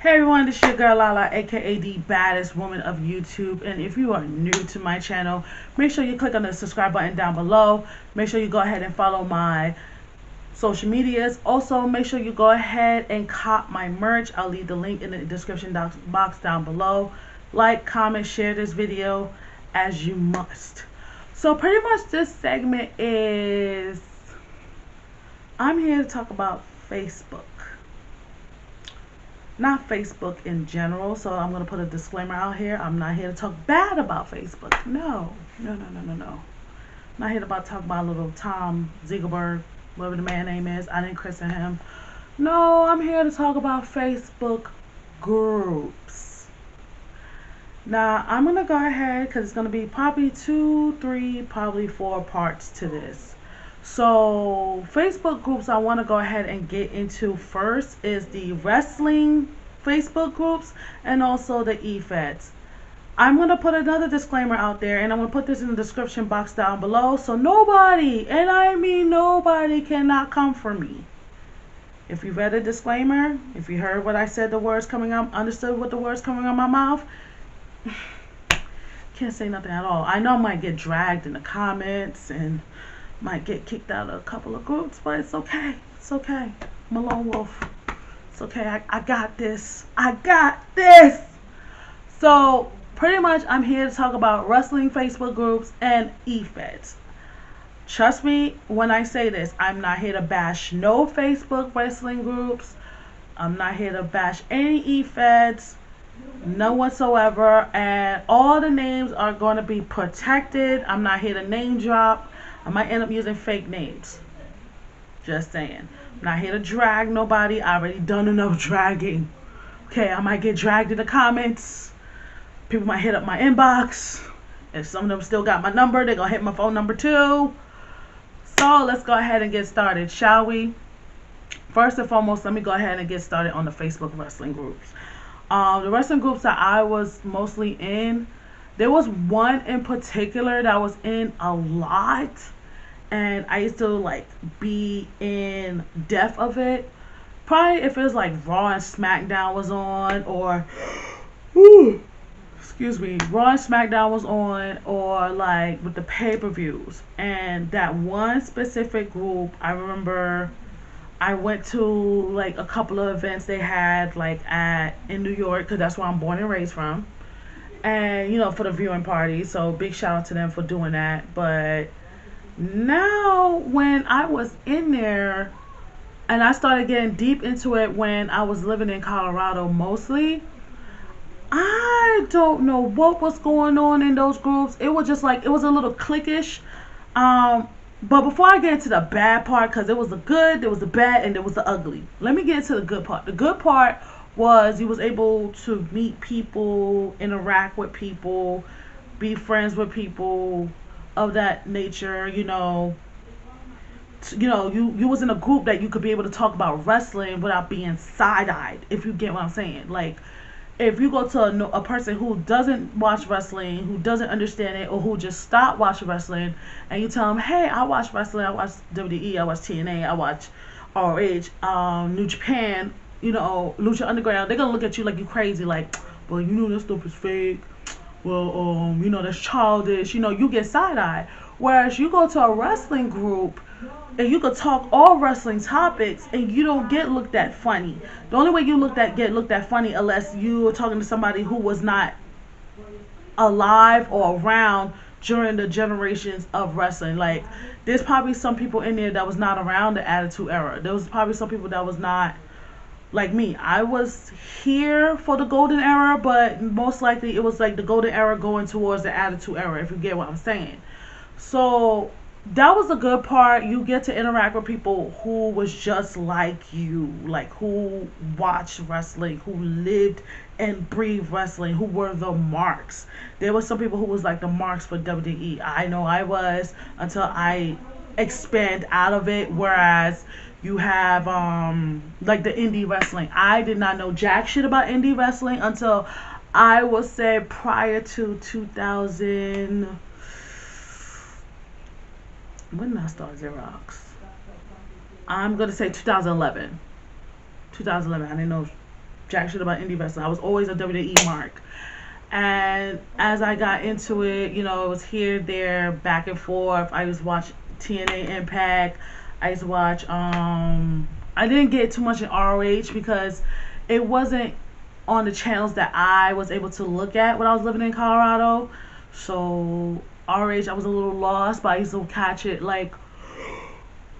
Hey everyone, this is your girl Lala, aka the baddest woman of YouTube. And if you are new to my channel, make sure you click on the subscribe button down below. Make sure you go ahead and follow my social medias. Also, make sure you go ahead and cop my merch. I'll leave the link in the description box down below. Like, comment, share this video as you must. So pretty much this segment is, I'm here to talk about Facebook. Not Facebook in general, so I'm going to put a disclaimer out here. I'm not here to talk bad about Facebook. No. I'm not here to talk about little Tom Ziegelberg, whatever the man name is. I didn't christen him. No, I'm here to talk about Facebook groups. Now, I'm going to go ahead because it's going to be probably 2, 3, probably 4 parts to this. So Facebook groups I want to go ahead and get into first is the wrestling Facebook groups and also the EFEDS. I'm going to put another disclaimer out there, and I'm going to put this in the description box down below, so nobody, and I mean nobody, cannot come for me. If you read a disclaimer, if you heard what I said, the words coming out, understood what the words coming out of my mouth, can't say nothing at all. I know I might get dragged in the comments and might get kicked out of a couple of groups, but it's okay. It's okay. I'm a lone wolf. It's okay. I got this. I got this. So pretty much I'm here to talk about wrestling Facebook groups and EFEDS. Trust me when I say this. I'm not here to bash no Facebook wrestling groups. I'm not here to bash any EFEDS. None whatsoever. And all the names are going to be protected. I'm not here to name drop. I might end up using fake names. Just saying. I'm not here to drag nobody. I already done enough dragging. Okay, I might get dragged in the comments. People might hit up my inbox. If some of them still got my number, they're going to hit my phone number too. So let's go ahead and get started, shall we? First and foremost, let me go ahead and get started on the Facebook wrestling groups. The wrestling groups that I was mostly in, there was one in particular that I was in a lot, and I used to like be in depth of it. Probably if it was like Raw and SmackDown was on, or excuse me, Raw and SmackDown was on, or like with the pay-per-views. And that one specific group, I remember I went to like a couple of events they had like in New York, because that's where I'm born and raised from. And, you know, for the viewing party. So big shout out to them for doing that. But now when I was in there and I started getting deep into it when I was living in Colorado mostly, I don't know what was going on in those groups. It was just like, it was a little cliquish. But before I get into the bad part, because there was the good, there was the bad, and there was the ugly. Let me get into the good part. The good part was you was able to meet people, interact with people, be friends with people of that nature. You was in a group that you could be able to talk about wrestling without being side-eyed, if you get what I'm saying. Like, if you go to a person who doesn't watch wrestling, who doesn't understand it, or who just stopped watching wrestling, and you tell them, hey, I watch wrestling, I watch WWE, I watch TNA, I watch RH, New Japan, Lucha Underground, they're gonna look at you like you crazy, like, well, that stuff is fake. Well, that's childish. You get side-eyed. Whereas you go to a wrestling group and you could talk all wrestling topics and you don't get looked at funny. The only way you get looked at funny unless you were talking to somebody who was not alive or around during the generations of wrestling. Like, there's probably some people in there that was not around the Attitude Era. There was probably some people that was not like me. I was here for the golden era, but most likely it was like the golden era going towards the Attitude Era, if you get what I'm saying. So that was the good part. You get to interact with people who was just like you, like who watched wrestling, who lived and breathed wrestling, who were the marks. There were some people who was like the marks for WWE. I know I was, until I expand out of it. Whereas you have like the indie wrestling. I did not know jack shit about indie wrestling until I would say prior to 2000. When did I start I'm gonna say 2011. 2011. I didn't know jack shit about indie wrestling. I was always a WWE mark. And as I got into it, you know, it was here, there, back and forth. I used to watch TNA Impact. I used to watch, I didn't get too much in ROH because it wasn't on the channels that I was able to look at when I was living in Colorado. So ROH, I was a little lost, but I used to catch it like,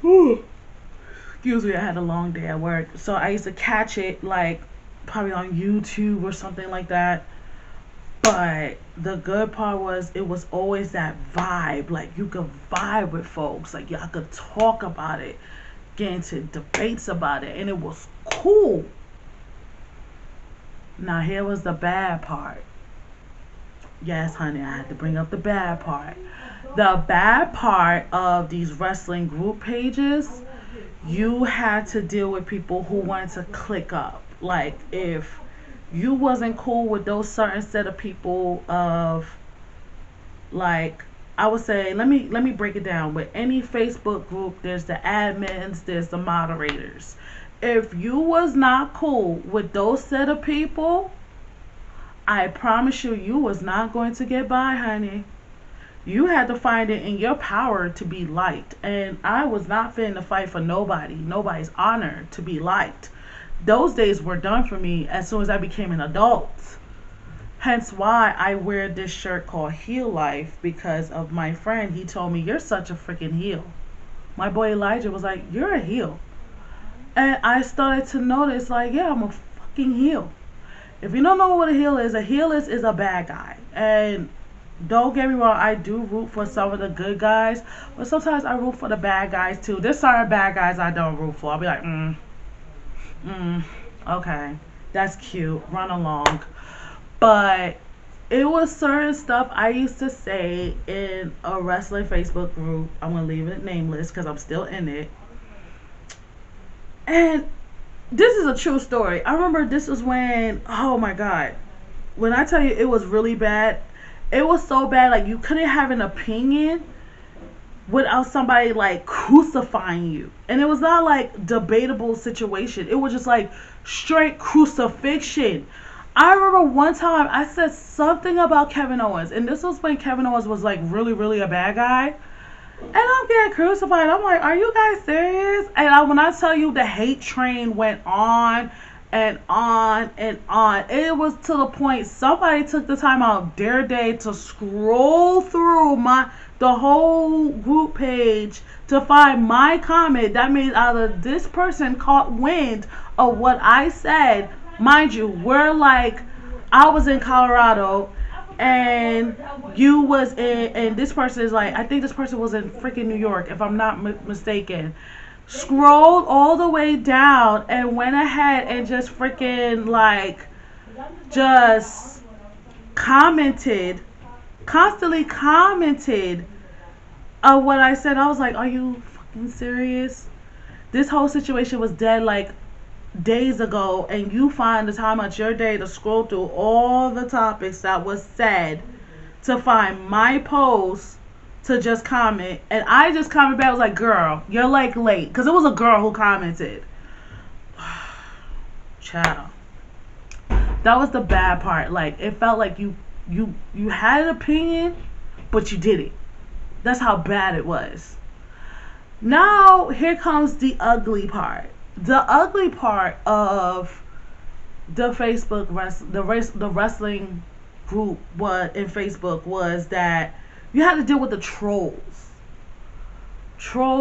excuse me, I had a long day at work. So I used to catch it like probably on YouTube or something like that. But the good part was it was always that vibe. Like you could vibe with folks. Like y'all could talk about it, get into debates about it, and it was cool. Now here was the bad part. Yes, honey, I had to bring up the bad part. The bad part of these wrestling group pages, you had to deal with people who wanted to click up. Like if you wasn't cool with those certain set of people of, like, I would say, let me break it down. With any Facebook group, there's the admins, there's the moderators. If you was not cool with those set of people, I promise you, you was not going to get by, honey. You had to find it in your power to be liked. And I was not finna fight for nobody's honor to be liked. Those days were done for me as soon as I became an adult. Hence why I wear this shirt called Heel Life, because of my friend. He told me, you're such a freaking heel. My boy Elijah was like, you're a heel. And I started to notice, like, yeah, I'm a fucking heel. If you don't know what a heel is a bad guy. And don't get me wrong, I do root for some of the good guys, but sometimes I root for the bad guys too. There's certain bad guys I don't root for. I'll be like, okay, that's cute, run along. But it was certain stuff I used to say in a wrestling Facebook group. I'm gonna leave it nameless because I'm still in it. And this is a true story. I remember this was when, oh my god, when I tell you it was really bad, it was so bad, like you couldn't have an opinion without somebody like crucifying you. And it was not like debatable situation. It was just like straight crucifixion. I remember one time I said something about Kevin Owens, and this was when Kevin Owens was like really, really a bad guy. And I'm getting crucified. I'm like, are you guys serious? And when I tell you the hate train went on and on and on, it was to the point somebody took the time out their day to scroll through the whole group page to find my comment. That means either this person caught wind of what I said. Mind you, I was in Colorado and you was in, and this person is like, I think this person was in freaking New York, if I'm not mistaken. Scrolled all the way down and went ahead and just freaking just constantly commented of what I said. I was like, are you fucking serious? This whole situation was dead like days ago, and you find the time out your day to scroll through all the topics that was said to find my post to just comment. And I just commented back. I was like, girl, you're like late, because it was a girl who commented. Child, that was the bad part. Like, it felt like you had an opinion, but you didn't. That's how bad it was. Now here comes the ugly part. The ugly part of the Facebook the wrestling group in Facebook was that you had to deal with the trolls.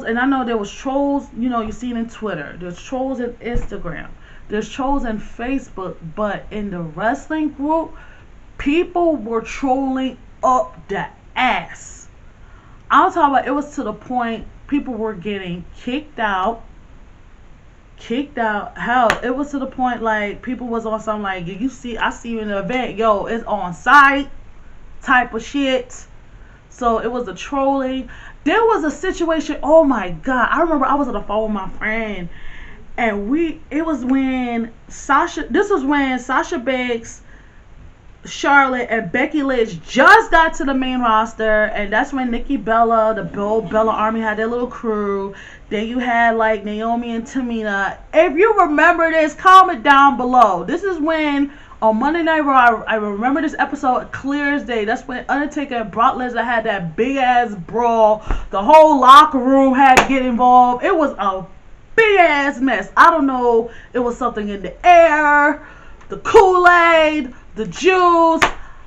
And I know there was trolls, you know, you see it in Twitter. There's trolls in Instagram. There's trolls in Facebook. But in the wrestling group, people were trolling up the ass. I'm talking about, it was to the point people were getting kicked out. Hell, it was to the point like people was on something like, I see you in the event, yo, it's on site type of shit. So it was a trolling. There was a situation, oh my god, I remember I was on the phone with my friend, and this was when Sasha Banks Charlotte and Becky Lynch just got to the main roster, and that's when Nikki Bella, the Bella Army, had their little crew. Then you had like Naomi and Tamina. If you remember this, comment down below. This is when on Monday Night Raw, I remember this episode clear as day. That's when Undertaker and Brock Lesnar had that big ass brawl. The whole locker room had to get involved. It was a big ass mess. I don't know. It was something in the air, the Kool-Aid, the juice,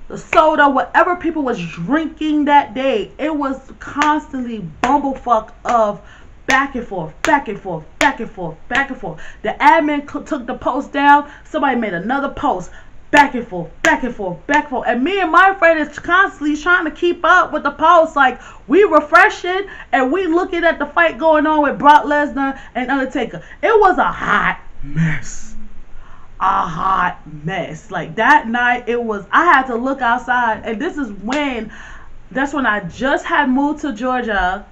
the soda, whatever people was drinking that day. It was constantly bumblefuck of back and forth, back and forth, back and forth, back and forth. The admin took the post down. Somebody made another post. Back and forth, back and forth, back and forth. And me and my friend is constantly trying to keep up with the posts. Like, we refreshing and we looking at the fight going on with Brock Lesnar and Undertaker. It was a hot mess. A hot mess. Like, that night, I had to look outside. And that's when I just had moved to Georgia.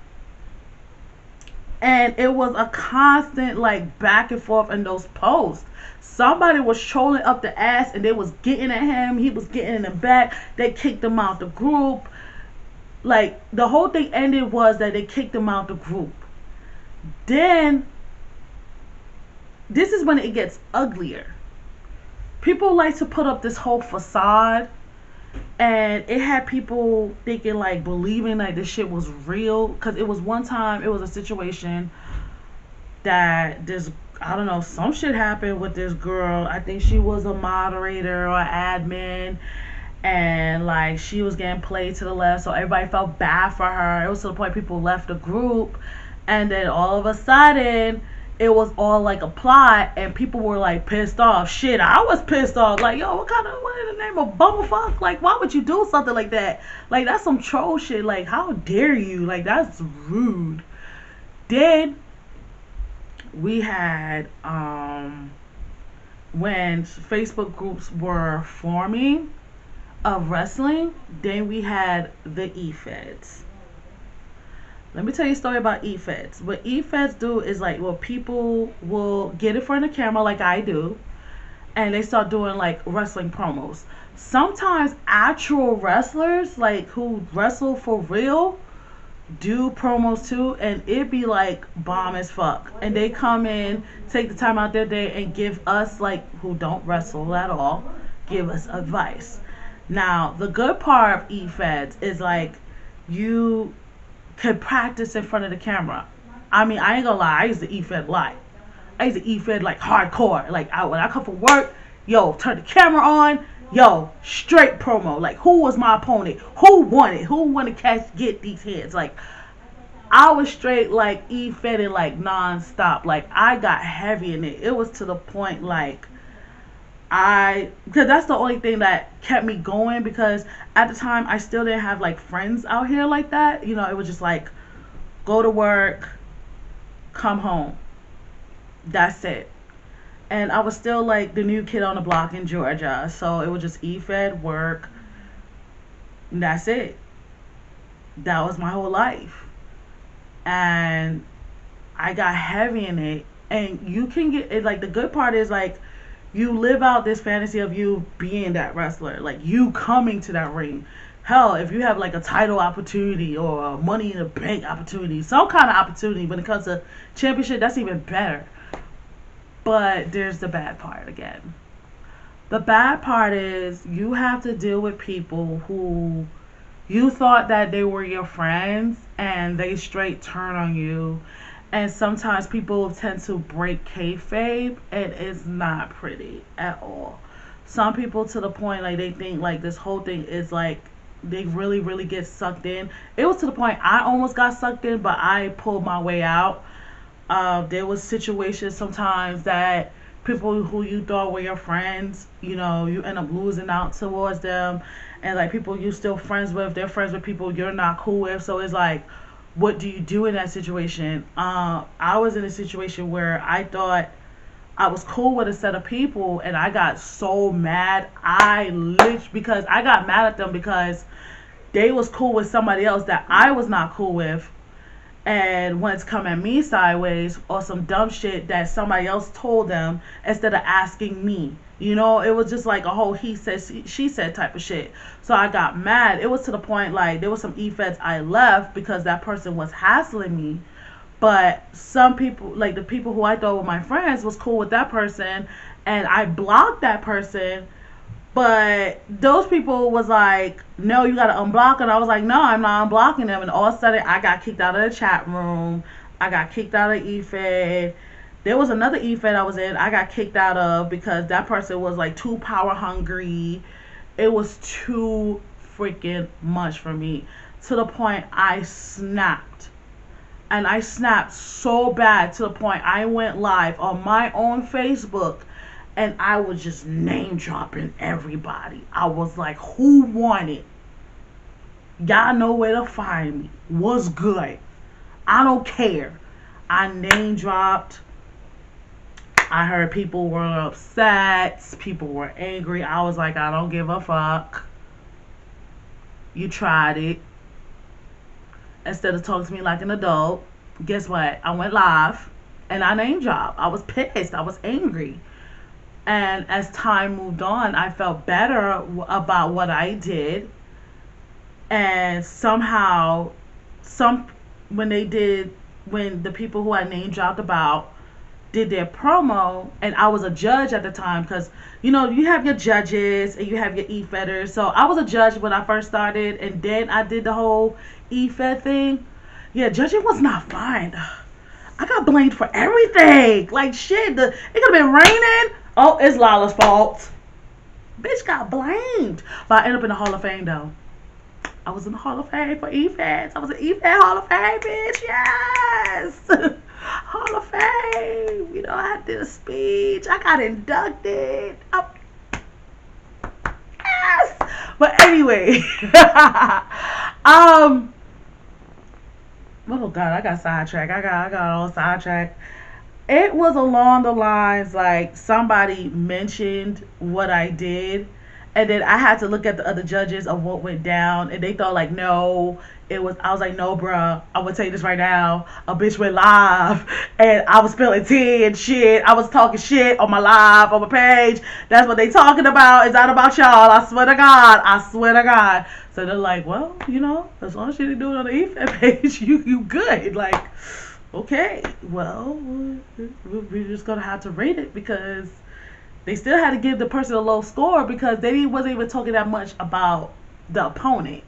And it was a constant, like, back and forth in those posts. Somebody was trolling up the ass and they was getting at him. He was getting in the back. They kicked him out the group. Like, the whole thing ended was that they kicked him out the group. Then, this is when it gets uglier. People like to put up this whole facade. And it had people thinking, like, believing like this shit was real. Because it was one time, it was a situation that I don't know, some shit happened with this girl. I think she was a moderator or admin. And, like, she was getting played to the left. So everybody felt bad for her. It was to the point people left the group. And then all of a sudden, it was all like a plot. And people were, like, pissed off. Shit, I was pissed off. Like, yo, what in the name of bumblefuck? Like, why would you do something like that? Like, that's some troll shit. Like, how dare you? Like, that's rude. Then we had when Facebook groups were forming of wrestling, then we had the EFEDS. Let me tell you a story about EFEDS. What EFEDS do is, like, well, people will get in front of the camera like I do, and they start doing, like, wrestling promos. Sometimes actual wrestlers, like, who wrestle for real, do promos too, and it be like bomb as fuck. And they come in, take the time out their day and give us, like, who don't wrestle at all, give us advice. Now, the good part of EFEDS is, like, you can practice in front of the camera. I mean, I ain't gonna lie, I used to EFED live. I used to EFED like hardcore. Like, when I come from work, yo, turn the camera on, yo, straight promo. Like, who was my opponent? Who won it? Who won to get these heads? Like, I was straight, like, E-fed like, non-stop. Like, I got heavy in it. It was to the point, like, because that's the only thing that kept me going, because at the time, I still didn't have, like, friends out here like that. You know, it was just, like, go to work, come home. That's it. And I was still, like, the new kid on the block in Georgia. So it was just E-fed, work, and that's it. That was my whole life. And I got heavy in it. And you can get it, like, the good part is, like, you live out this fantasy of you being that wrestler. Like, you coming to that ring. Hell, if you have, like, a title opportunity or a Money in the Bank opportunity, some kind of opportunity when it comes to championship, that's even better. But there's the bad part again. The bad part is you have to deal with people who you thought that they were your friends and they straight turn on you. And sometimes people tend to break kayfabe, and it's not pretty at all. Some people, to the point, like, they think, like, this whole thing is, like, they really, really get sucked in. It was to the point I almost got sucked in, but I pulled my way out. There was situations sometimes that people who you thought were your friends, you know, you end up losing out towards them. And, like, people you still friends with, they're friends with people you're not cool with. So it's like, what do you do in that situation? I was in a situation where I thought I was cool with a set of people, and I got so mad. Because I got mad at them because they was cool with somebody else that I was not cool with. and want to come at me sideways or some dumb shit that somebody else told them instead of asking me. You know, it was just like a whole he said, she said type of shit. So I got mad. It was to the point like there was some EFEDs I left because that person was hassling me. But some people, like the people who I thought were my friends, was cool with that person, and I blocked that person. But those people was like, no, you gotta unblock. And I was like, no, I'm not unblocking them. And all of a sudden, I got kicked out of the chat room. I got kicked out of EFED. There was another EFED I was in. I got kicked out of because that person was like too power hungry. It was too freaking much for me. To the point I snapped. And I snapped so bad to the point I went live on my own Facebook. And I was just name dropping everybody. I was like, who won it? Y'all know where to find me. What's good? I don't care. I name dropped. I heard people were upset. People were angry. I was like, I don't give a fuck. You tried it. Instead of talking to me like an adult, guess what? I went live and I name dropped. I was pissed. I was angry. And as time moved on, I felt better about what I did. And somehow, when the people who I name dropped about did their promo, and I was a judge at the time, because, you know, you have your judges and you have your EFEDers. So I was a judge when I first started, and then I did the whole EFED thing. Yeah, judging was not fun. I got blamed for everything. Like, shit, it could have been raining. Oh, it's Lala's fault. Bitch got blamed. But I ended up in the Hall of Fame, though. I was in the Hall of Fame for EFEDs. I was an EFED Hall of Fame, bitch. Yes. Hall of Fame. You know, I did a speech. I got inducted. Yes. But anyway. Oh, God, I got sidetracked. I got all sidetracked. It was along the lines like somebody mentioned what I did, and then I had to look at the other judges of what went down, and they thought like, no, I was like, no, bruh, I'm gonna tell you this right now. A bitch went live, and I was spilling tea and shit. I was talking shit on my live, on my page. That's what they talking about. It's not about y'all. I swear to God. I swear to God. So they're like, well, you know, as long as you didn't do it on the EFED page, you good. Like, okay, well, we're just going to have to rate it because they still had to give the person a low score because they wasn't even talking that much about the opponent.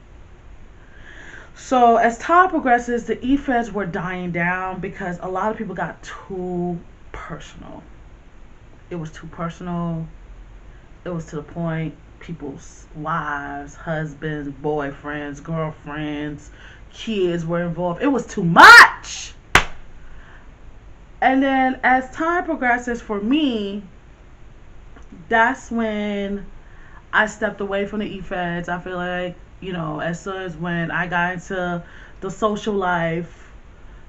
So as time progresses, the EFEDs were dying down because a lot of people got too personal. It was too personal. It was to the point people's wives, husbands, boyfriends, girlfriends, kids were involved. It was too much. And then as time progresses for me, that's when I stepped away from the EFEDs. I feel like, you know, as soon as when I got into the social life,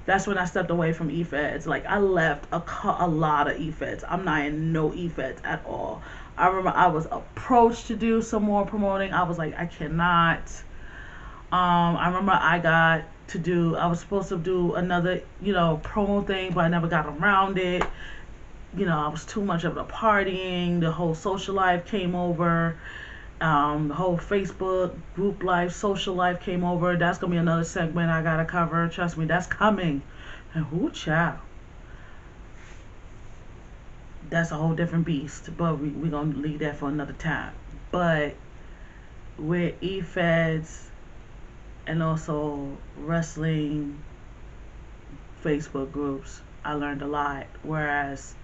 that's when I stepped away from EFEDs. Like, I left a lot of EFEDs. I'm not in no EFEDs at all. I remember I was approached to do some more promoting. I was like, I cannot. I remember I was supposed to do another, you know, promo thing, but I never got around it. You know, I was too much of the partying. The whole social life came over. The whole Facebook group life, social life came over. That's going to be another segment I got to cover. Trust me, that's coming. And whoo, child. That's a whole different beast. But we're going to leave that for another time. But with EFEDs and also wrestling Facebook groups, I learned a lot. Whereas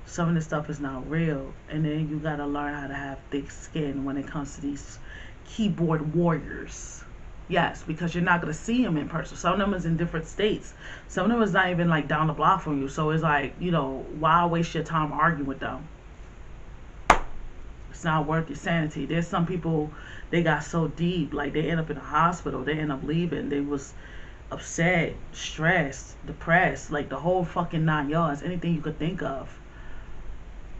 some of this stuff is not real. And then you got to learn how to have thick skin when it comes to these keyboard warriors. Yes, because you're not going to see them in person. Some of them is in different states. Some of them is not even like down the block from you. So it's like, you know, why waste your time arguing with them? It's not worth your sanity. There's some people, they got so deep, like they end up in the hospital. They end up leaving. They was upset, stressed, depressed, like the whole fucking 9 yards, anything you could think of.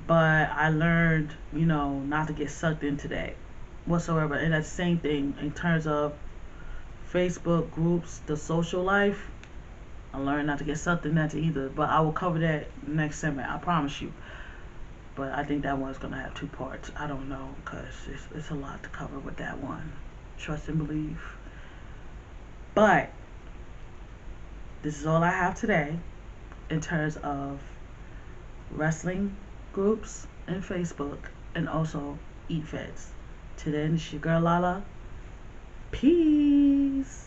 But I learned, you know, not to get sucked into that whatsoever. And that's the same thing in terms of Facebook groups, the social life. I learned not to get sucked in that either, but I will cover that next segment, I promise you. But I think that one's gonna have 2 parts. I don't know, because it's a lot to cover with that one. Trust and believe. But this is all I have today in terms of wrestling groups and Facebook, and also EFEDS. Till then, it's your girl Lala. Peace.